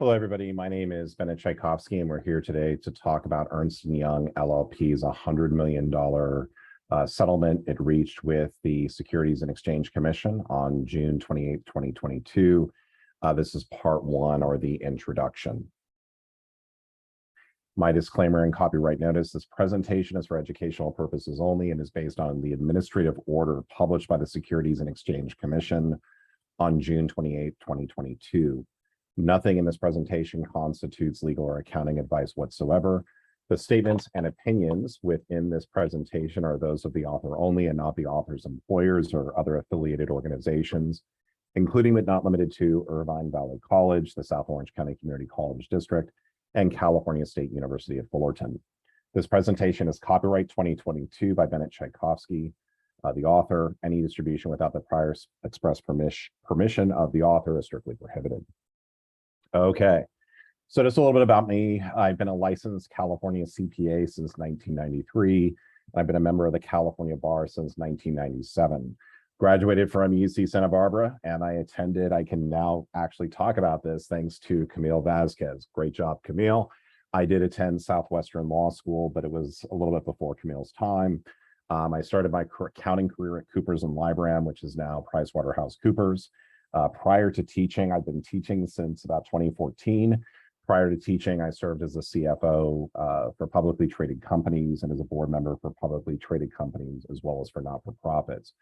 Hello, everybody. My name is Bennett Tchaikovsky, and we're here today to talk about Ernst & Young LLP's $100 million settlement it reached with the Securities and Exchange Commission on June 28, 2022. This is part one, or the introduction. My disclaimer and copyright notice: this presentation is for educational purposes only and is based on the administrative order published by the Securities and Exchange Commission on June 28, 2022. Nothing in this presentation constitutes legal or accounting advice whatsoever. The statements and opinions within this presentation are those of the author only and not the author's employers or other affiliated organizations, including but not limited to Irvine Valley College, the South Orange County Community College District, and California State University of Fullerton. This presentation is copyright 2022 by Bennett Tchaikovsky, the author. Any distribution without the prior express permission of the author is strictly prohibited. Okay, so just a little bit about me. I've been a licensed California CPA since 1993. I've been a member of the California Bar since 1997. Graduated from UC Santa Barbara, and I can now actually talk about this thanks to Camille Vasquez. Great job, Camille. I did attend Southwestern Law School, but it was a little bit before Camille's time. I started my accounting career at Coopers & Lybrand, which is now PricewaterhouseCoopers. Prior to teaching, I've been teaching since about 2014. Prior to teaching, I served as a CFO for publicly traded companies and as a board member for publicly traded companies, as well as for not-for-profits.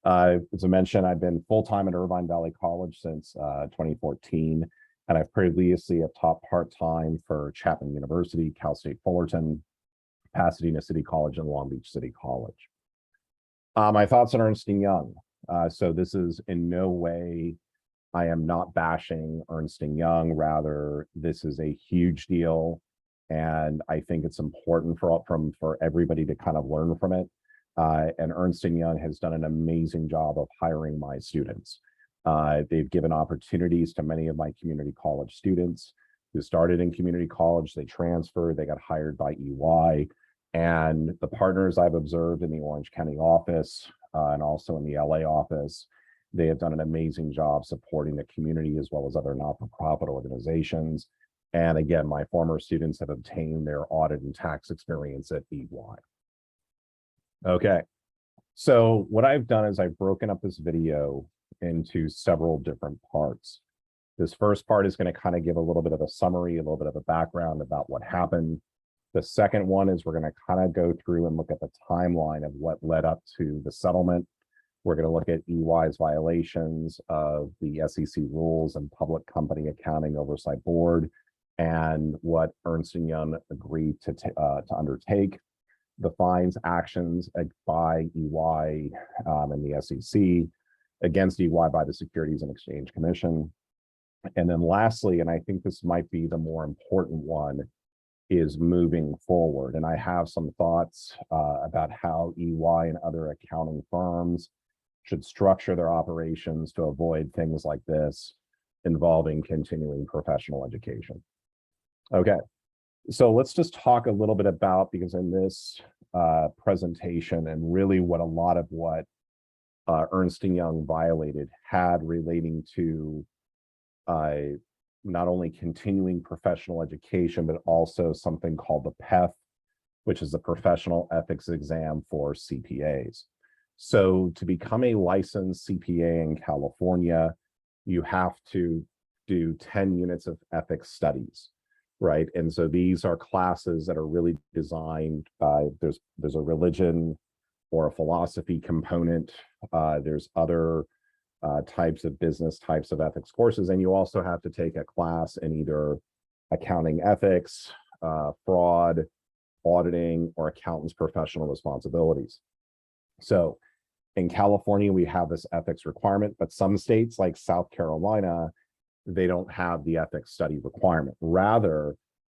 As I mentioned, I've been full-time at Irvine Valley College since 2014, and I've previously taught part-time for Chapman University, Cal State Fullerton, Pasadena City College, and Long Beach City College. My thoughts on Ernst & Young. So this is in no way, I am not bashing Ernst & Young. Rather, this is a huge deal, and I think it's important for everybody to kind of learn from it. And Ernst & Young has done an amazing job of hiring my students. They've given opportunities to many of my community college students who started in community college. They transferred, they got hired by EY. And the partners I've observed in the Orange County office and also in the LA office, they have done an amazing job supporting the community as well as other not-for-profit organizations. And again, my former students have obtained their audit and tax experience at EY. Okay, so what I've done is I've broken up this video into several different parts. This first part is going to kind of give a little bit of a summary, a little bit of a background about what happened. The second one is we're going to kind of go through and look at the timeline of what led up to the settlement. We're going to look at EY's violations of the SEC rules and Public Company Accounting Oversight Board and what Ernst & Young agreed to undertake, the fines actions by EY and the SEC against EY by the Securities and Exchange Commission. And then lastly, and I think this might be the more important one, is moving forward. And I have some thoughts about how EY and other accounting firms should structure their operations to avoid things like this involving continuing professional education. Okay, so let's just talk a little bit about, because in this presentation and really what a lot of what Ernst & Young violated had relating to not only continuing professional education, but also something called the PETH, which is the Professional Ethics Exam for CPAs. So to become a licensed CPA in California, you have to do 10 units of ethics studies, right? And so these are classes that are really designed, there's a religion or a philosophy component, there's other types of business types of ethics courses, and you also have to take a class in either accounting ethics, fraud, auditing, or accountant's professional responsibilities. So in California, we have this ethics requirement, but some states like South Carolina, they don't have the ethics study requirement. Rather,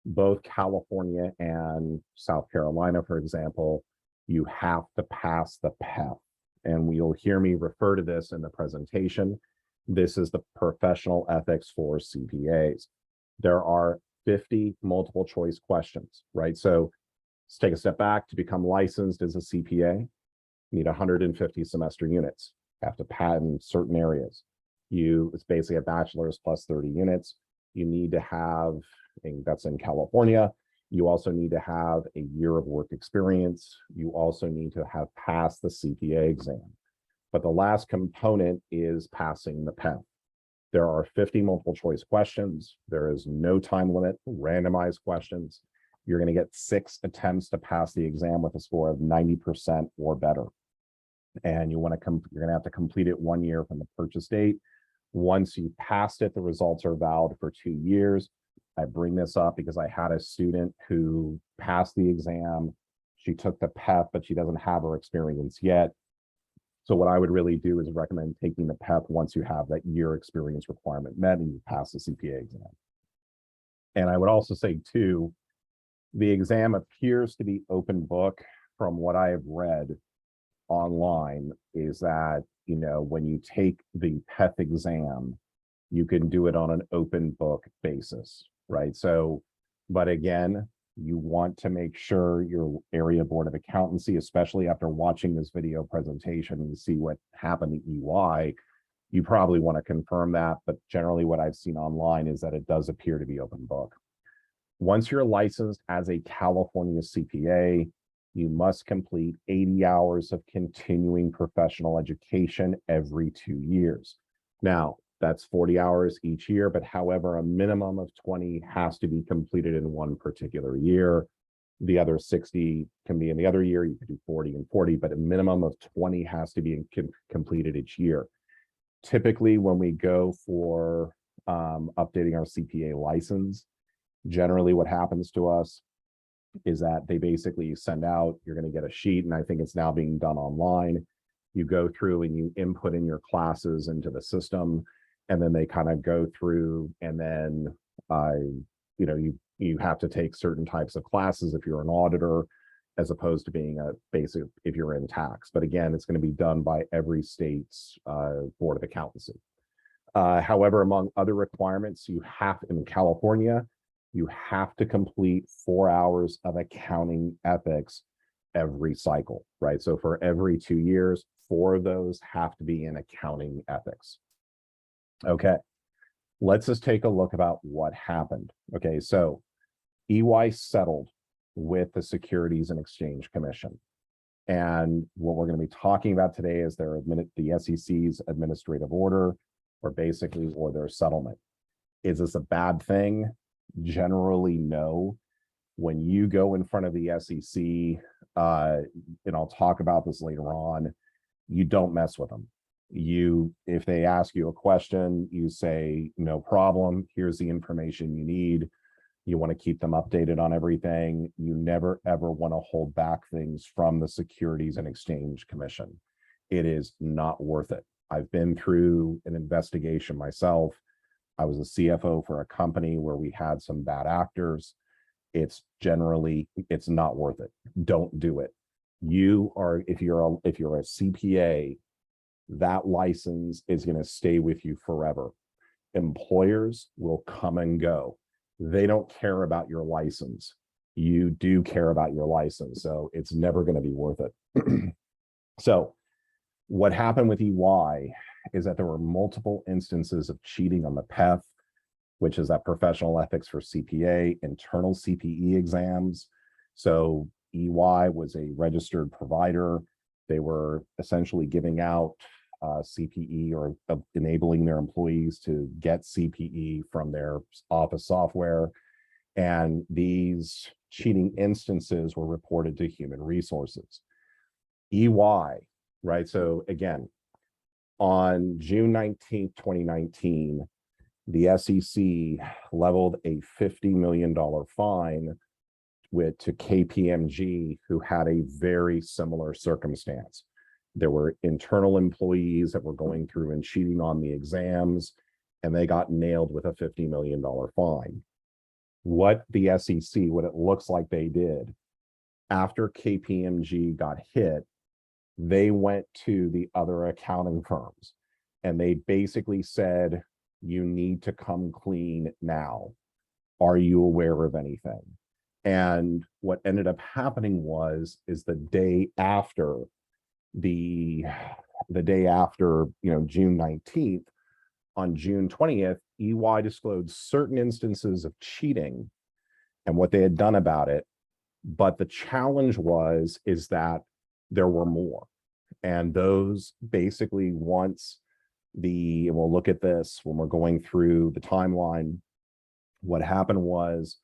both California and South Carolina, for example, you have to pass the PETH. And you'll hear me refer to this in the presentation. This is the professional ethics for CPAs. There are 50 multiple choice questions, right? So let's take a step back. To become licensed as a CPA, you need 150 semester units. You have to patent certain areas. It's basically a bachelor's plus 30 units. you need to have, and that's in California, you also need to have a year of work experience. You also need to have passed the CPA exam. But the last component is passing the PEP. There are 50 multiple choice questions. There is no time limit, randomized questions. You're going to get 6 attempts to pass the exam with a score of 90% or better. And you're going to have to complete it 1 year from the purchase date. Once you passed it, the results are valid for 2 years. I bring this up because I had a student who passed the exam. She took the PEP, but she doesn't have her experience yet. So what I would really do is recommend taking the PEP once you have that year experience requirement met and you pass the CPA exam. And I would also say too, the exam appears to be open book. From what I have read online is that, you know, when you take the PEP exam, you can do it on an open book basis, right? So, but again, you want to make sure your area board of accountancy, especially after watching this video presentation and see what happened to EY, you probably want to confirm that. But generally what I've seen online is that it does appear to be open book. Once you're licensed as a California CPA, you must complete 80 hours of continuing professional education every 2 years. Now, that's 40 hours each year, but however, a minimum of 20 has to be completed in one particular year. The other 60 can be in the other year. You could do 40 and 40, but a minimum of 20 has to be completed each year. Typically, when we go for updating our CPA license, generally what happens to us is that they basically send out, you're going to get a sheet, and I think it's now being done online. You go through and you input in your classes into the system, and then they kind of go through, and then you know, you have to take certain types of classes if you're an auditor, as opposed to being a basic if you're in tax. But again, it's going to be done by every state's board of accountancy. However, among other requirements, you have in California, you have to complete 4 hours of accounting ethics every cycle, right? So for every 2 years, 4 of those have to be in accounting ethics. Okay, let's just take a look about what happened. Okay, so EY settled with the Securities and Exchange Commission. And what we're going to be talking about today is the SEC's administrative order, or their settlement. Is this a bad thing? Generally, no. When you go in front of the SEC, and I'll talk about this later on, you don't mess with them. If they ask you a question, you say, no problem, here's the information you need. You want to keep them updated on everything. You never, ever want to hold back things from the Securities and Exchange Commission. It is not worth it. I've been through an investigation myself. I was a CFO for a company where we had some bad actors. It's not worth it. Don't do it. If you're a CPA, that license is going to stay with you forever. Employers will come and go. They don't care about your license. You do care about your license, so it's never going to be worth it. So what happened with EY is that there were multiple instances of cheating on the PEP, which is that professional ethics for CPA, internal CPE exams. So EY was a registered provider. They were essentially giving out CPE or enabling their employees to get CPE from their office software. And these cheating instances were reported to Human Resources. EY, right? So again, on June 19th, 2019, the SEC leveled a $50 million fine to KPMG, who had a very similar circumstance. There were internal employees that were going through and cheating on the exams, and they got nailed with a $50 million fine. What the SEC, what it looks like they did, after KPMG got hit, they went to the other accounting firms, and they basically said, you need to come clean now. Are you aware of anything? And what ended up happening is the day after, June 19th, on June 20th, EY disclosed certain instances of cheating and what they had done about it. But the challenge is that there were more. And those basically and we'll look at this when we're going through the timeline, what happened was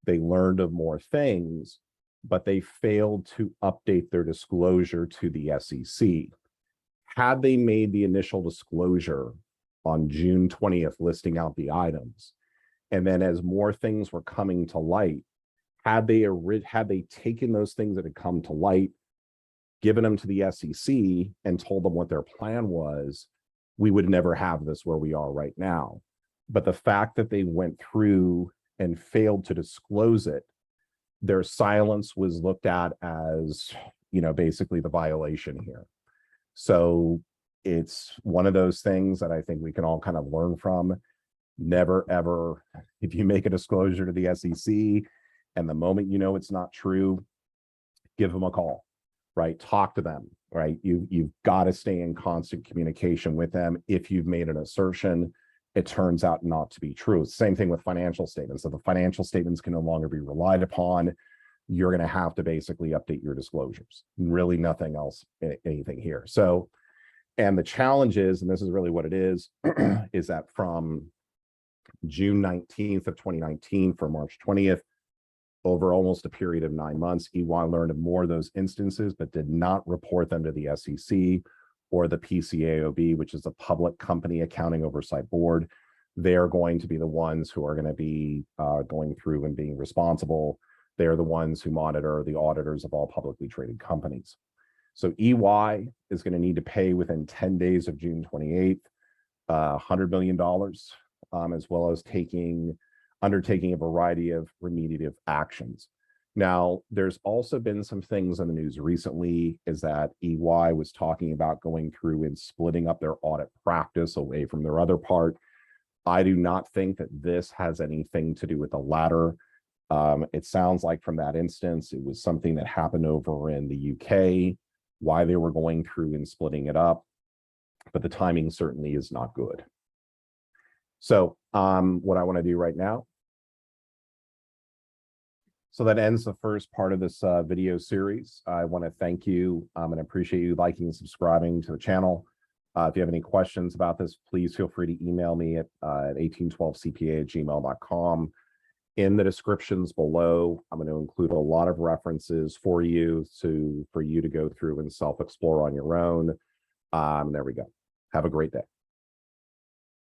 they learned of more things, but they failed to update their disclosure to the SEC. Had they made the initial disclosure on June 20th, listing out the items, and then as more things were coming to light, had they taken those things that had come to light, given them to the SEC and told them what their plan was, we would never have this where we are right now. But the fact that they went through and failed to disclose it, their silence was looked at as, basically the violation here. So it's one of those things that I think we can all kind of learn from. Never, ever, if you make a disclosure to the SEC and the moment you know it's not true, give them a call, right? Talk to them, right? You've got to stay in constant communication with them. If you've made an assertion, it turns out not to be true. Same thing with financial statements. So the financial statements can no longer be relied upon. You're going to have to basically update your disclosures. Really nothing else, anything here. So, and the challenge is, and this is really what it is that from June 19th of 2019 for March 20th, over almost a period of 9 months, EY learned of more of those instances, but did not report them to the SEC or the PCAOB, which is the Public Company Accounting Oversight Board. They're going to be the ones who are going to be going through and being responsible. They're the ones who monitor the auditors of all publicly traded companies. So EY is going to need to pay within 10 days of June 28th, $100 million, as well as undertaking a variety of remediative actions. Now, there's also been some things in the news recently is that EY was talking about going through and splitting up their audit practice away from their other part. I do not think that this has anything to do with the latter. It sounds like from that instance, it was something that happened over in the UK, why they were going through and splitting it up, but the timing certainly is not good. So what I want to do right now, so that ends the first part of this video series. I want to thank you and appreciate you liking and subscribing to the channel. If you have any questions about this, please feel free to email me at 1812cpa@gmail.com. In the descriptions below, I'm going to include a lot of references for you to go through and self-explore on your own. There we go. Have a great day.